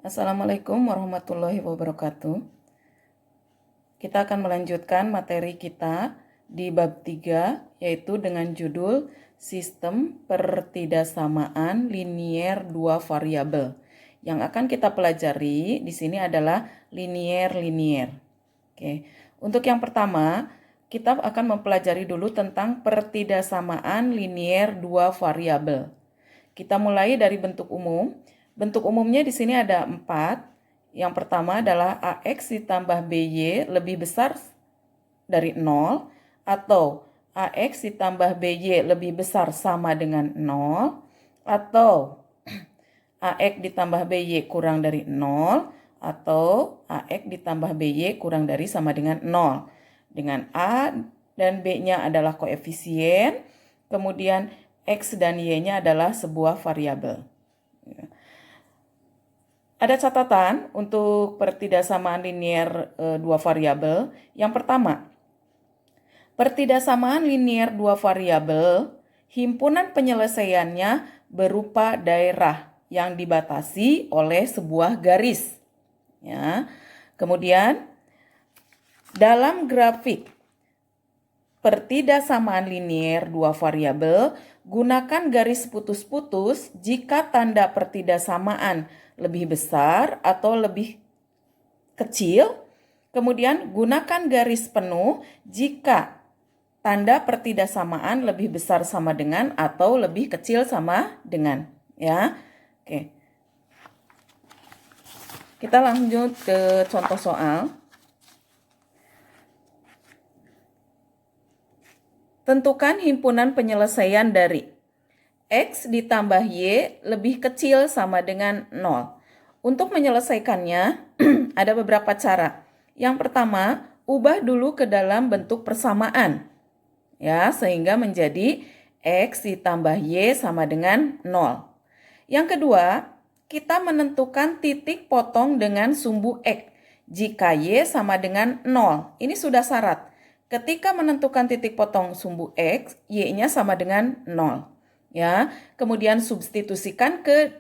Assalamualaikum warahmatullahi wabarakatuh. Kita akan melanjutkan materi kita di bab 3, yaitu dengan judul Sistem Pertidaksamaan Linier Dua Variabel. Yang akan kita pelajari di sini adalah linier-linier. Oke. Untuk yang pertama, kita akan mempelajari dulu tentang pertidaksamaan linier dua variabel. Kita mulai dari bentuk umum. Bentuk umumnya di sini ada 4. Yang pertama adalah AX ditambah BY lebih besar dari 0, atau AX ditambah BY lebih besar sama dengan 0, atau AX ditambah BY kurang dari 0, atau AX ditambah BY kurang dari sama dengan 0. Dengan A dan B-nya adalah koefisien, kemudian X dan Y-nya adalah sebuah variabel. Ada catatan untuk pertidaksamaan linier dua variabel. Yang pertama, pertidaksamaan linier dua variabel, himpunan penyelesaiannya berupa daerah yang dibatasi oleh sebuah garis. Ya. Kemudian, dalam grafik pertidaksamaan linier dua variabel, gunakan garis putus-putus jika tanda pertidaksamaan lebih besar atau lebih kecil. Kemudian gunakan garis penuh jika tanda pertidaksamaan lebih besar sama dengan atau lebih kecil sama dengan. Ya, oke. Kita lanjut ke contoh soal. Tentukan himpunan penyelesaian dari X ditambah Y lebih kecil sama dengan 0. Untuk menyelesaikannya, ada beberapa cara. Yang pertama, ubah dulu ke dalam bentuk persamaan. Ya, sehingga menjadi X ditambah Y sama dengan 0. Yang kedua, kita menentukan titik potong dengan sumbu X jika Y sama dengan 0. Ini sudah syarat. Ketika menentukan titik potong sumbu X, Y-nya sama dengan 0. Ya, kemudian substitusikan ke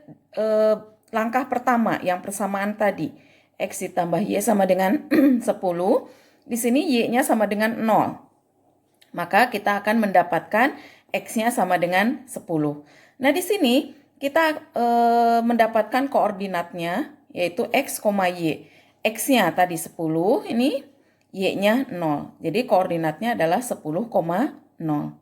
langkah pertama yang persamaan tadi. X ditambah Y sama dengan 10. Di sini Y-nya sama dengan 0. Maka kita akan mendapatkan X-nya sama dengan 10. Nah, di sini kita mendapatkan koordinatnya, yaitu X, Y. X-nya tadi 10, ini Y-nya 0. Jadi koordinatnya adalah 10,0.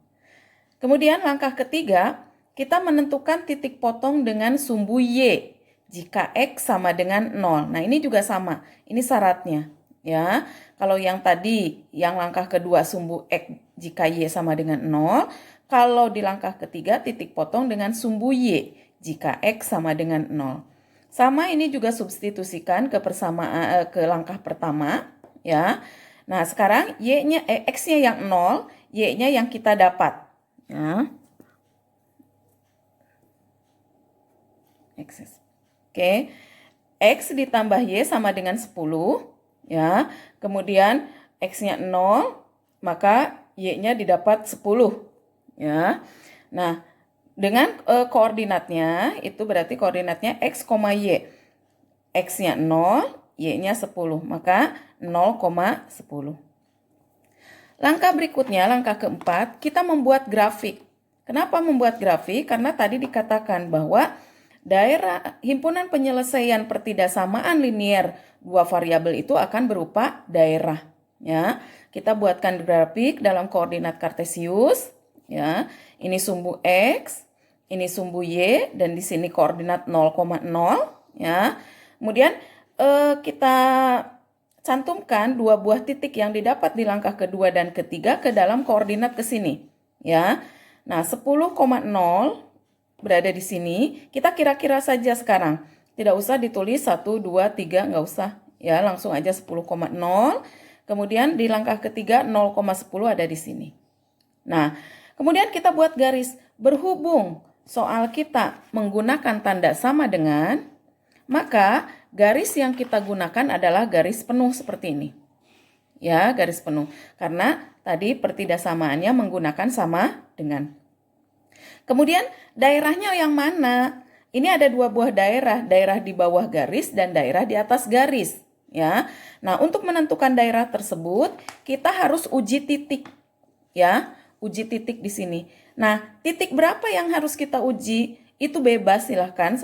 Kemudian langkah ketiga, kita menentukan titik potong dengan sumbu Y jika X sama dengan 0. Nah, ini juga sama. Ini syaratnya. Ya, kalau yang tadi, yang langkah kedua sumbu X jika Y sama dengan 0. Kalau di langkah ketiga, titik potong dengan sumbu Y jika X sama dengan 0. Sama, ini juga substitusikan ke langkah pertama. Ya. Nah, sekarang X-nya yang 0, Y-nya yang kita dapat. Ya. Oke. X ditambah Y sama dengan 10. Ya. Kemudian X-nya 0, maka Y-nya didapat 10. Ya. Nah, dengan koordinatnya, itu berarti koordinatnya X, Y. X-nya 0, Y-nya 10, maka 0,10. Langkah berikutnya, langkah keempat, kita membuat grafik. Kenapa membuat grafik? Karena tadi dikatakan bahwa daerah himpunan penyelesaian pertidaksamaan linier dua variabel itu akan berupa daerah. Ya, kita buatkan grafik dalam koordinat kartesius. Ya, ini sumbu X, ini sumbu Y, dan di sini koordinat 0,0. Ya, kemudian kita cantumkan dua buah titik yang didapat di langkah kedua dan ketiga ke dalam koordinat ke sini. Ya. Nah, 10,0 berada di sini. Kita kira-kira saja sekarang. Tidak usah ditulis 1, 2, 3, nggak usah. Ya, langsung aja 10,0. Kemudian di langkah ketiga 0,10 ada di sini. Nah, kemudian kita buat garis. Berhubung soal kita menggunakan tanda sama dengan, maka garis yang kita gunakan adalah garis penuh seperti ini. Ya, garis penuh. Karena tadi pertidaksamaannya menggunakan sama dengan. Kemudian daerahnya yang mana? Ini ada dua buah daerah, daerah di bawah garis dan daerah di atas garis. Ya, nah untuk menentukan daerah tersebut kita harus uji titik. Ya, uji titik di sini. Nah, titik berapa yang harus kita uji? Itu bebas, silahkan,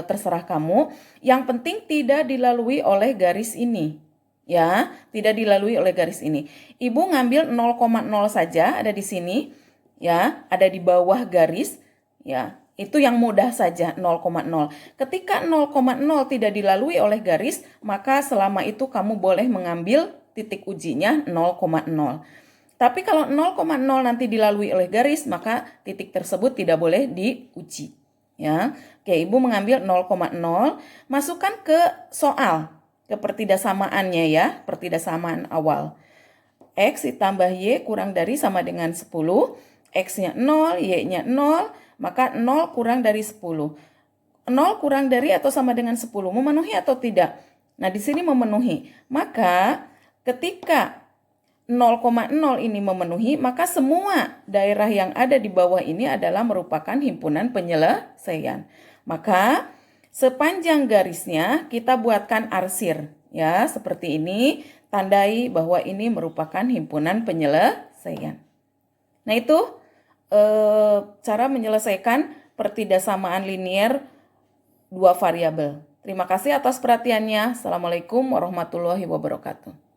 terserah kamu. Yang penting tidak dilalui oleh garis ini. Ya, tidak dilalui oleh garis ini. Ibu ngambil 0,0 saja, ada di sini. Ya, ada di bawah garis. Ya, itu yang mudah saja, 0,0. Ketika 0,0 tidak dilalui oleh garis, maka selama itu kamu boleh mengambil titik ujinya 0,0. Tapi kalau 0,0 nanti dilalui oleh garis, maka titik tersebut tidak boleh diuji. Ya. Oke, Ibu mengambil 0,0, masukkan ke soal, ke pertidakssamaannya ya, pertidaksamaan awal. X ditambah Y kurang dari sama dengan 10, X-nya 0, Y-nya 0, maka 0 kurang dari 10. 0 kurang dari atau sama dengan 10, memenuhi atau tidak? Nah, di sini memenuhi. Maka ketika 0,0 ini memenuhi, maka semua daerah yang ada di bawah ini adalah merupakan himpunan penyelesaian. Maka sepanjang garisnya kita buatkan arsir, ya, seperti ini, tandai bahwa ini merupakan himpunan penyelesaian. Nah, itu cara menyelesaikan pertidaksamaan linier dua variabel. Terima kasih atas perhatiannya. Assalamualaikum warahmatullahi wabarakatuh.